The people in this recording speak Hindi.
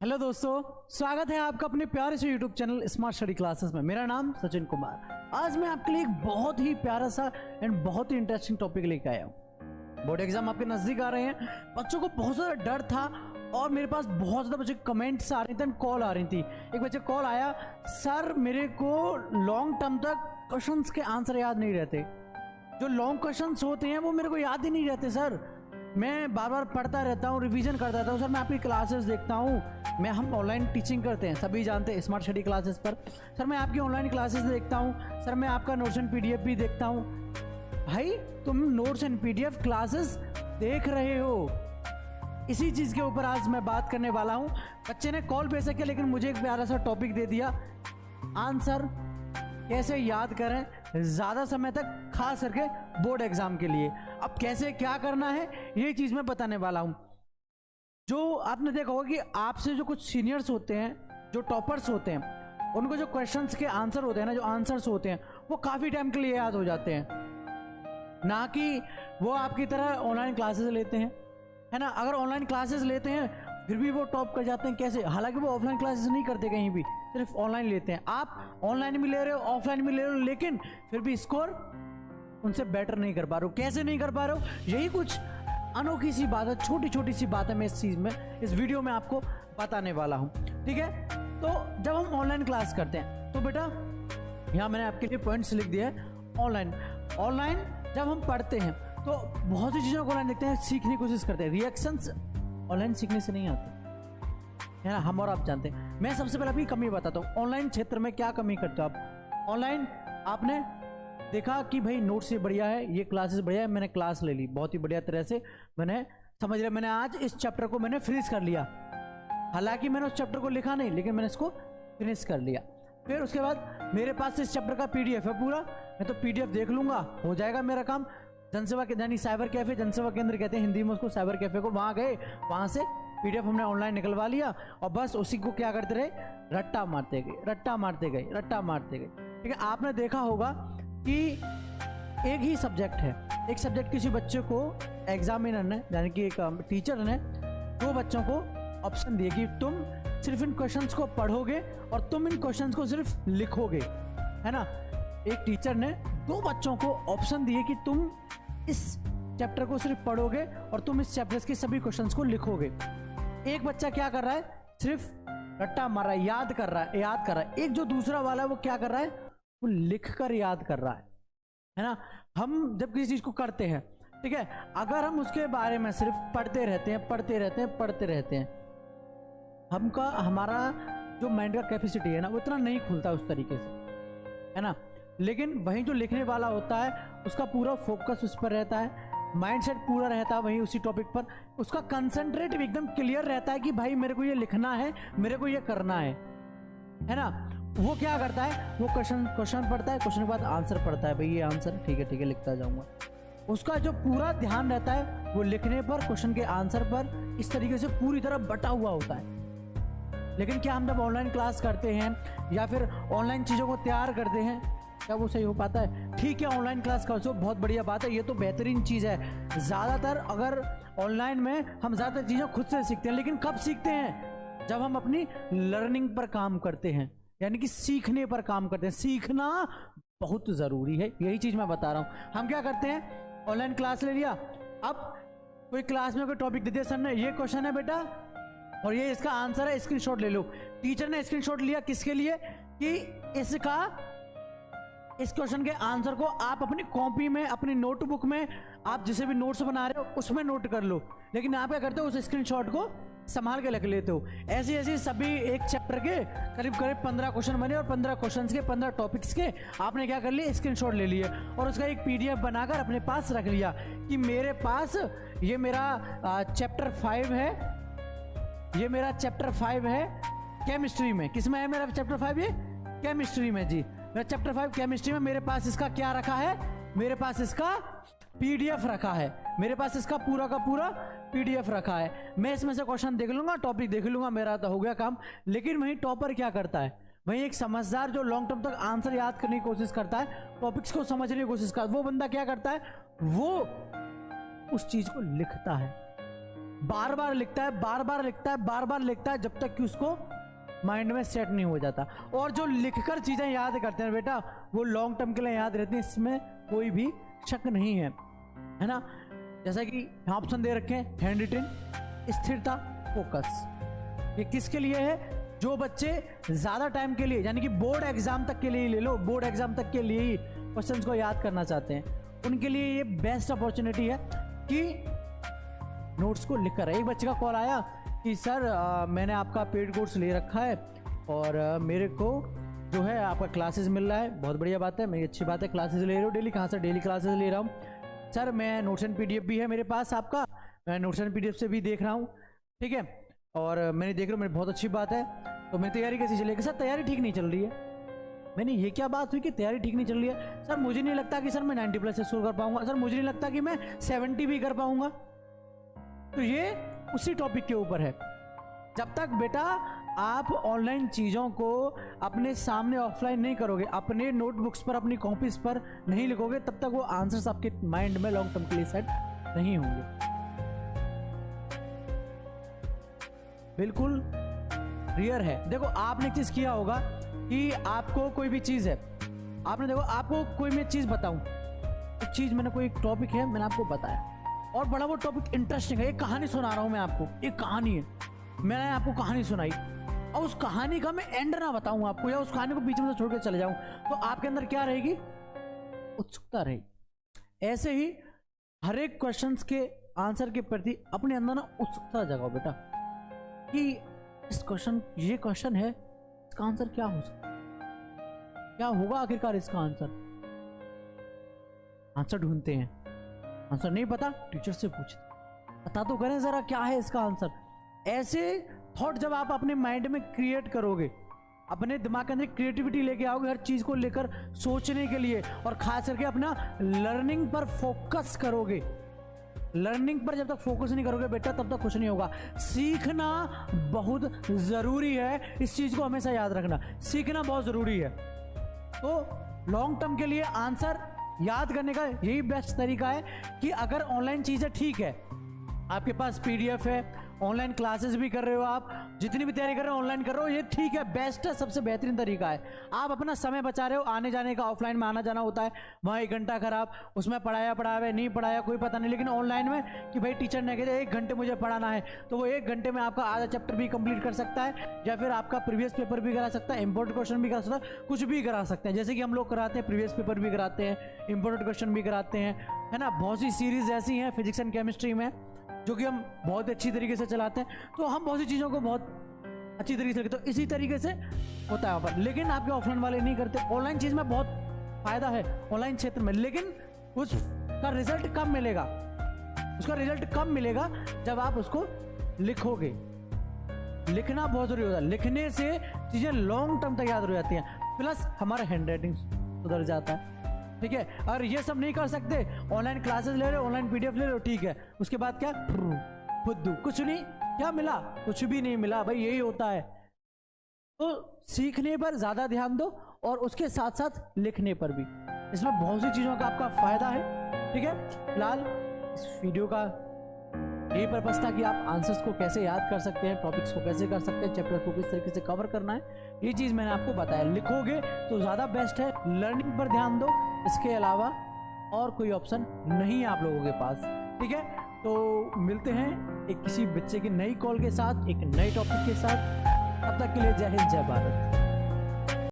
हेलो दोस्तों, स्वागत है आपका अपने प्यारे से YouTube channel smart study classes में। मेरा नाम सचिन कुमार। आज मैं आपके लिए एक बहुत ही प्यारा सा एंड बहुत ही इंटरेस्टिंग टॉपिक लेकर आया हूँ। बोर्ड एग्जाम आपके नजदीक आ रहे हैं, बच्चों को बहुत ज़्यादा डर था और मेरे पास बहुत ज़्यादा बच्चे कमेंट्स आ रही थी, कॉल आ रही थी। एक बच्चे कॉल आया, सर मेरे को लॉन्ग टर्म तक क्वेश्चंस के आंसर याद नहीं रहते, जो लॉन्ग क्वेश्चंस होते हैं वो मेरे को याद ही नहीं रहते सर, मैं बार बार पढ़ता रहता हूँ, रिवीजन करता रहता हूँ सर, मैं आपकी क्लासेस देखता हूँ, हम ऑनलाइन टीचिंग करते हैं, सभी जानते हैं स्मार्ट स्टडी क्लासेस पर। सर मैं आपकी ऑनलाइन क्लासेस देखता हूँ, सर मैं आपका नोट्स एंड पीडीएफ भी देखता हूँ। भाई तुम नोट्स एंड पीडीएफ क्लासेस देख रहे हो, इसी चीज़ के ऊपर आज मैं बात करने वाला हूँ। बच्चे ने कॉल पे ऐसा किया लेकिन मुझे एक प्यारा सा टॉपिक दे दिया, आंसर कैसे याद करें ज़्यादा समय तक, खास करके बोर्ड एग्जाम के लिए। अब कैसे क्या करना है ये चीज़ मैं बताने वाला हूँ। जो आपने देखा होगा कि आपसे जो कुछ सीनियर्स होते हैं, जो टॉपर्स होते हैं, उनको जो क्वेश्चंस के आंसर होते हैं ना, जो आंसर्स होते हैं वो काफ़ी टाइम के लिए याद हो जाते हैं, ना कि वो आपकी तरह ऑनलाइन क्लासेस लेते हैं, है ना। अगर ऑनलाइन क्लासेस लेते हैं फिर भी वो टॉप कर जाते हैं, कैसे? हालांकि वो ऑफलाइन क्लासेस नहीं करते कहीं भी, सिर्फ ऑनलाइन लेते हैं। आप ऑनलाइन भी ले रहे हो, ऑफलाइन भी ले रहे हो, लेकिन फिर भी स्कोर उनसे बेटर नहीं कर पा रहे हो। कैसे नहीं कर पा रहे हो? यही कुछ अनोखी सी बात है, छोटी छोटी सी बात है, मैं इस चीज़ में, इस वीडियो में आपको बताने वाला हूँ, ठीक है। तो जब हम ऑनलाइन क्लास करते हैं तो बेटा यहाँ मैंने आपके लिए पॉइंट्स लिख दिए हैं। ऑनलाइन जब हम पढ़ते हैं तो बहुत सी चीज़ों को ऑनलाइन देखते हैं, सीखने की कोशिश करते हैं। रिएक्शंस ऑनलाइन सीखने से नहीं आते, है ना, हम और आप जानते हैं। मैं सबसे पहले आपकी कमी बताता हूँ, ऑनलाइन क्षेत्र में क्या कमी करते हो आप। ऑनलाइन आपने देखा कि भाई नोट्स से बढ़िया है, ये क्लासेस बढ़िया है, मैंने क्लास ले ली, बहुत ही बढ़िया तरह से मैंने समझ लिया, मैंने आज इस चैप्टर को मैंने फिनिश कर लिया। हालांकि मैंने उस चैप्टर को लिखा नहीं, लेकिन मैंने इसको फिनिश कर लिया। फिर उसके बाद मेरे पास इस चैप्टर का पीडीएफ है पूरा, मैं तो पीडीएफ देख लूंगा, हो जाएगा मेरा काम। जनसेवा यानी साइबर कैफे, जनसेवा केंद्र कहते हैं हिंदी में उसको, साइबर कैफे को, वहाँ गए, वहाँ से पीडीएफ हमने ऑनलाइन निकलवा लिया और बस उसी को क्या करते रहे, रट्टा मारते गए, रट्टा मारते गए, रट्टा मारते गए, ठीक है। आपने देखा होगा कि एक ही सब्जेक्ट है, एक सब्जेक्ट किसी बच्चे को एग्जामिनर ने यानी कि एक टीचर ने दो बच्चों को ऑप्शन दिए कि तुम सिर्फ इन क्वेश्चंस को पढ़ोगे और तुम इन क्वेश्चंस को सिर्फ लिखोगे, है ना। एक टीचर ने दो बच्चों को ऑप्शन दिए कि तुम इस चैप्टर को सिर्फ पढ़ोगे और तुम इस चैप्टर के सभी क्वेश्चंस को लिखोगे। एक बच्चा क्या कर रहा है, सिर्फ रट्टा मार रहा है, याद कर रहा है। एक जो दूसरा वाला है वो क्या कर रहा है, वो लिख कर याद कर रहा है ना। हम जब किसी चीज को करते हैं, ठीक है, अगर हम उसके बारे में सिर्फ पढ़ते रहते हैं, हमारा जो माइंड का कैपेसिटी है ना वो इतना नहीं खुलता उस तरीके से, है ना। लेकिन वहीं जो लिखने वाला होता है उसका पूरा फोकस उस पर रहता है, माइंडसेट पूरा रहता है वहीं उसी टॉपिक पर, उसका कंसंट्रेट एकदम क्लियर रहता है कि भाई मेरे को ये लिखना है, मेरे को ये करना है ना। वो क्या करता है, वो क्वेश्चन पढ़ता है, क्वेश्चन के बाद आंसर पढ़ता है, भाई ये आंसर ठीक है लिखता जाऊंगा। उसका जो पूरा ध्यान रहता है वो लिखने पर, क्वेश्चन के आंसर पर, इस तरीके से पूरी तरह बटा हुआ होता है। लेकिन क्या हम जब ऑनलाइन क्लास करते हैं या फिर ऑनलाइन चीज़ों को तैयार करते हैं, क्या वो सही हो पाता है? ठीक है, ऑनलाइन क्लास कर सो, बहुत बढ़िया बात है, ये तो बेहतरीन चीज़ है। ज़्यादातर अगर ऑनलाइन में हम ज़्यादातर चीज़ें खुद से सीखते हैं, लेकिन कब सीखते हैं, जब हम अपनी लर्निंग पर काम करते हैं, यानी कि सीखने पर काम करते हैं। सीखना बहुत ज़रूरी है, यही चीज़ मैं बता रहा हूँ। हम क्या करते हैं, ऑनलाइन क्लास ले लिया, अब कोई क्लास में कोई टॉपिक दे दिया, सर ने ये क्वेश्चन है बेटा और ये इसका आंसर है, स्क्रीनशॉट ले लो। टीचर ने स्क्रीनशॉट लिया किसके लिए, कि इस क्वेश्चन के आंसर को आप अपनी कॉपी में, अपनी नोटबुक में, आप जिसे भी नोट्स बना रहे हो उसमें नोट कर लो। लेकिन आप क्या करते हो, उस स्क्रीनशॉट को संभाल के रख लेते हो। ऐसे सभी एक चैप्टर के करीब 15 क्वेश्चन बने और 15 क्वेश्चन के 15 टॉपिक्स के आपने क्या कर लिए, स्क्रीनशॉट ले लिए और उसका एक पीडीएफ बनाकर अपने पास रख लिया कि मेरे पास ये मेरा चैप्टर 5 है, ये मेरा चैप्टर 5 है केमिस्ट्री में। किस में है मेरा चैप्टर 5? ये केमिस्ट्री में जी, मेरा चैप्टर 5 केमिस्ट्री में। मेरे पास इसका क्या रखा है, मेरे पास इसका पीडीएफ रखा है, मेरे पास इसका पूरा का पूरा पीडीएफ रखा है। मैं इसमें से क्वेश्चन देख लूंगा, टॉपिक देख लूंगा, मेरा तो हो गया काम। लेकिन वहीं टॉपर क्या करता है, वहीं एक समझदार जो लॉन्ग टर्म तक आंसर याद करने की कोशिश करता है, टॉपिक्स को समझने की कोशिश करता है, वो बंदा क्या करता है, वो उस चीज को लिखता है। बार बार लिखता है, बार बार लिखता है, बार बार लिखता है, जब तक कि उसको माइंड में सेट नहीं हो जाता। और जो लिखकर चीजें याद करते हैं बेटा, वो लॉन्ग टर्म के लिए याद रहती हैं, इसमें कोई भी शक नहीं है, है ना। जैसा कि यहाँ ऑप्शन दे रखे हैं, हैंड रिटन, स्थिरता, फोकस। ये किसके लिए है? जो बच्चे ज्यादा टाइम के लिए, यानी कि बोर्ड एग्जाम तक के लिए ले लो, बोर्ड एग्जाम तक के लिए ही क्वेश्चंस को याद करना चाहते हैं, उनके लिए ये बेस्ट अपॉर्चुनिटी है कि नोट्स को लिख कर। एक बच्चे का कॉल आया कि सर मैंने आपका पेड कोर्स ले रखा है और मेरे को जो है आपका क्लासेस मिल रहा है। बहुत बढ़िया बात है, मेरी अच्छी बात है, क्लासेस ले रहे हो डेली। कहाँ से? डेली क्लासेस ले रहा हूँ सर। मैं नोट्स एंड पीडीएफ भी है मेरे पास आपका, मैं नोट्स एंड पीडीएफ से भी देख रहा हूँ, ठीक है। और मैंने देख रहा हूँ, मेरी बहुत अच्छी बात है। तो मेरी तैयारी कैसी चलेगी? सर तैयारी ठीक नहीं चल रही है। मैंने ये क्या बात हुई कि तैयारी ठीक नहीं चल रही है? सर मुझे नहीं लगता कि सर मैं 90+ से स्कोर कर पाऊंगा, सर मुझे नहीं लगता कि मैं 70 भी कर पाऊंगा। तो ये उसी टॉपिक के ऊपर है। जब तक बेटा आप ऑनलाइन चीज़ों को अपने सामने ऑफलाइन नहीं करोगे, अपने नोटबुक्स पर, अपनी कॉपीज पर नहीं लिखोगे, तब तक वो आंसर्स आपके माइंड में लॉन्ग टर्म के लिए सेट नहीं होंगे। बिल्कुल रियर है। देखो आपने एक चीज किया होगा कि आपको कोई भी चीज है, आपने देखो आपको कोई मैं चीज बताऊं, एक चीज मैंने कोई टॉपिक है, मैंने आपको बताया और बड़ा वो टॉपिक इंटरेस्टिंग है, एक कहानी सुना रहा हूं मैं आपको, एक कहानी है, मैंने आपको कहानी सुनाई और उस कहानी का मैं एंड ना बताऊं आपको, या उस कहानी को बीच में से छोड़ के चले जाऊं, तो आपके अंदर क्या रहेगी? उत्सुकता रहेगी। ऐसे ही हर एक क्वेश्चंस के आंसर के प्रति अपने अंदर ना उत्सुकता जगाओ बेटा, कि इस क्वेश्चन, ये क्वेश्चन है, इसका आंसर क्या हो सकता है, क्या होगा आखिरकार इसका आंसर। आंसर ढूंढते हैं, आंसर नहीं पता टीचर से पूछते, पता तो करें जरा क्या है इसका आंसर। ऐसे थॉट जब आप अपने माइंड में क्रिएट करोगे, अपने दिमाग के अंदर क्रिएटिविटी लेके आओगे हर चीज को लेकर सोचने के लिए, और खास करके अपना लर्निंग पर फोकस करोगे। लर्निंग पर जब तक फोकस नहीं करोगे बेटा, तब तक कुछ नहीं होगा। सीखना बहुत जरूरी है, इस चीज को हमेशा याद रखना, सीखना बहुत जरूरी है। तो लॉन्ग टर्म के लिए आंसर याद करने का यही बेस्ट तरीका है कि अगर ऑनलाइन चीजें ठीक है, आपके पास पीडीएफ है, ऑनलाइन क्लासेस भी कर रहे हो, आप जितनी भी तैयारी कर रहे हो ऑनलाइन कर रहे हो, ये ठीक है, बेस्ट है, सबसे बेहतरीन तरीका है। आप अपना समय बचा रहे हो, आने जाने का, ऑफलाइन में आना जाना होता है, वहाँ 1 घंटा खराब, उसमें पढ़ाया नहीं पढ़ाया कोई पता नहीं, लेकिन ऑनलाइन में कि भाई टीचर ने कहते 1 घंटे मुझे पढ़ाना है, तो वो 1 घंटे में आपका आधा चैप्टर भी कंप्लीट कर सकता है, या फिर आपका प्रीवियस पेपर भी करा सकता है, इंपॉर्टेंट क्वेश्चन भी करा सकता है, कुछ भी करा सकते हैं। जैसे कि हम लोग कराते हैं, प्रीवियस पेपर भी कराते हैं, इंपॉर्टेंट क्वेश्चन भी कराते हैं, है ना। बहुत सी सीरीज ऐसी हैं फिजिक्स एंड केमिस्ट्री में जो कि हम बहुत अच्छी तरीके से चलाते हैं, तो हम बहुत सी चीज़ों को बहुत अच्छी तरीके से, तो इसी तरीके से होता है वहाँ पर। लेकिन आपके ऑफलाइन वाले नहीं करते। ऑनलाइन चीज़ में बहुत फायदा है ऑनलाइन क्षेत्र में, लेकिन उसका रिजल्ट कब मिलेगा? उसका रिजल्ट कब मिलेगा? जब आप उसको लिखोगे। लिखना बहुत जरूरी होता है, लिखने से चीज़ें लॉन्ग टर्म तक याद हो जाती हैं, प्लस हमारा हैंड राइटिंग सुधर जाता है, ठीक है। और ये सब नहीं कर सकते, ऑनलाइन क्लासेस ले रहे हो, ऑनलाइन पीडीएफ ले रहे हो, ठीक है, उसके बाद क्या? फुद्दू, कुछ नहीं, क्या मिला? कुछ भी नहीं मिला भाई, यही होता है। तो सीखने पर ज्यादा ध्यान दो और उसके साथ साथ लिखने पर भी, इसमें बहुत सी चीजों का आपका फायदा है, ठीक है। फिलहाल इस वीडियो का यही पर्पस था कि आप आंसर्स को कैसे याद कर सकते हैं, टॉपिक्स को कैसे कर सकते हैं, चैप्टर को किस तरीके से कवर करना है, ये चीज़ मैंने आपको बताया। लिखोगे तो ज़्यादा बेस्ट है, लर्निंग पर ध्यान दो, इसके अलावा और कोई ऑप्शन नहीं है आप लोगों के पास, ठीक है। तो मिलते हैं एक किसी बच्चे की नई कॉल के साथ, एक नए टॉपिक के साथ। तब तक के लिए जय हिंद, जय भारत।